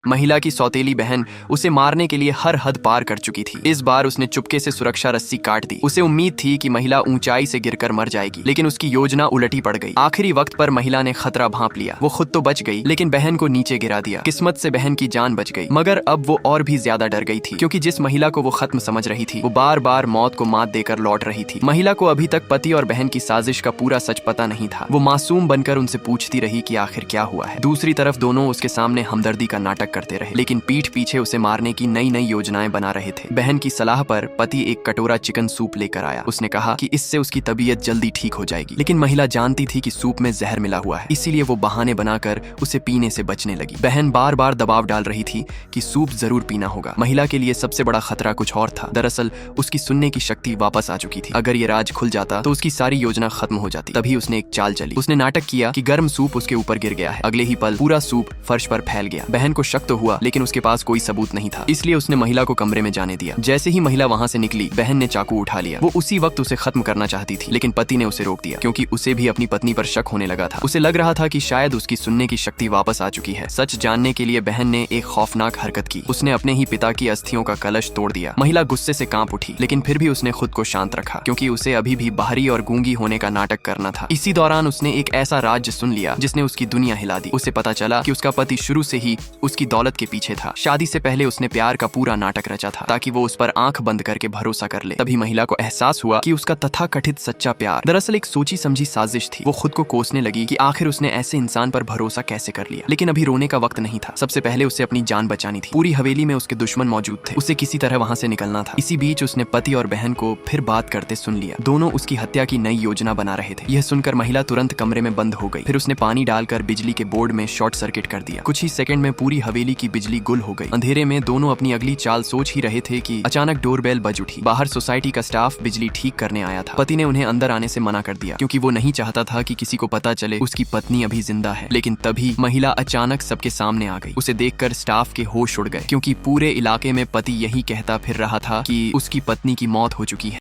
महिला की सौतेली बहन उसे मारने के लिए हर हद पार कर चुकी थी। इस बार उसने चुपके से सुरक्षा रस्सी काट दी। उसे उम्मीद थी कि महिला ऊंचाई से गिरकर मर जाएगी, लेकिन उसकी योजना उलटी पड़ गई। आखिरी वक्त पर महिला ने खतरा भांप लिया। वो खुद तो बच गई, लेकिन बहन को नीचे गिरा दिया। किस्मत से बहन की जान बच गई, मगर अब वो और भी ज्यादा डर गई थी, क्योंकि जिस महिला को वो खत्म समझ रही थी, वो बार बार मौत को मात देकर लौट रही थी। महिला को अभी तक पति और बहन की साजिश का पूरा सच पता नहीं था। वो मासूम बनकर उनसे पूछती रही कि आखिर क्या हुआ है। दूसरी तरफ दोनों उसके सामने हमदर्दी का नाटक करते रहे, लेकिन पीठ पीछे उसे मारने की नई नई योजनाएं बना रहे थे। बहन की सलाह पर पति एक कटोरा चिकन सूप लेकर आया। उसने कहा कि इससे उसकी तबीयत जल्दी ठीक हो जाएगी, लेकिन महिला जानती थी कि सूप में जहर मिला हुआ है, इसीलिए वो बहाने बनाकर उसे पीने से बचने लगी। बहन बार बार दबाव डाल रही थी कि सूप जरूर पीना होगा। महिला के लिए सबसे बड़ा खतरा कुछ और था। दरअसल उसकी सुनने की शक्ति वापस आ चुकी थी। अगर ये राज खुल जाता तो उसकी सारी योजना खत्म हो जाती। तभी उसने एक चाल चली। उसने नाटक किया कि गर्म सूप उसके ऊपर गिर गया है। अगले ही पल पूरा सूप फर्श पर फैल गया। बहन को शक तो हुआ, लेकिन उसके पास कोई सबूत नहीं था, इसलिए उसने महिला को कमरे में जाने दिया। जैसे ही महिला वहां से निकली, बहन ने चाकू उठा लिया। वो उसी वक्त उसे खत्म करना चाहती थी, लेकिन पति ने उसे रोक दिया, क्योंकि उसे भी अपनी पत्नी पर शक होने लगा था। उसे लग रहा था कि शायद उसकी सुनने की शक्ति वापस आ चुकी है। सच जानने के लिए बहन ने एक खौफनाक हरकत की। उसने अपने ही पिता की अस्थियों का कलश तोड़ दिया। महिला गुस्से से कांप उठी, लेकिन फिर भी उसने खुद को शांत रखा, क्योंकि उसे अभी भी बाहरी और गूंगी होने का नाटक करना था। इसी दौरान उसने एक ऐसा राज सुन लिया जिसने उसकी दुनिया हिला दी। उसे पता चला कि उसका पति शुरू से ही उसकी दौलत के पीछे था। शादी से पहले उसने प्यार का पूरा नाटक रचा था, ताकि वो उस पर आंख बंद करके भरोसा कर ले। तभी महिला को एहसास हुआ कि उसका तथाकथित सच्चा प्यार दरअसल एक सोची समझी साजिश थी। वो खुद को कोसने लगी कि आखिर उसने ऐसे इंसान पर भरोसा कैसे कर लिया। लेकिन अभी रोने का वक्त नहीं था। सबसे पहले उसे अपनी जान बचानी थी। पूरी हवेली में उसके दुश्मन मौजूद थे। उसे किसी तरह वहां से निकलना था। इसी बीच उसने पति और बहन को फिर बात करते सुन लिया। दोनों उसकी हत्या की नई योजना बना रहे थे। यह सुनकर महिला तुरंत कमरे में बंद हो गई। फिर उसने पानी डालकर बिजली के बोर्ड में शॉर्ट सर्किट कर दिया। कुछ ही सेकंड में पूरी हवेली की बिजली गुल हो गई। अंधेरे में दोनों अपनी अगली चाल सोच ही रहे थे कि अचानक डोरबेल बज उठी। बाहर सोसाइटी का स्टाफ बिजली ठीक करने आया था। पति ने उन्हें अंदर आने से मना कर दिया, क्योंकि वो नहीं चाहता था कि किसी को पता चले उसकी पत्नी अभी जिंदा है। लेकिन तभी महिला अचानक सबके सामने आ गई। उसे देखकर स्टाफ के होश उड़ गए, क्योंकि पूरे इलाके में पति यही कहता फिर रहा था कि उसकी पत्नी की मौत हो चुकी है।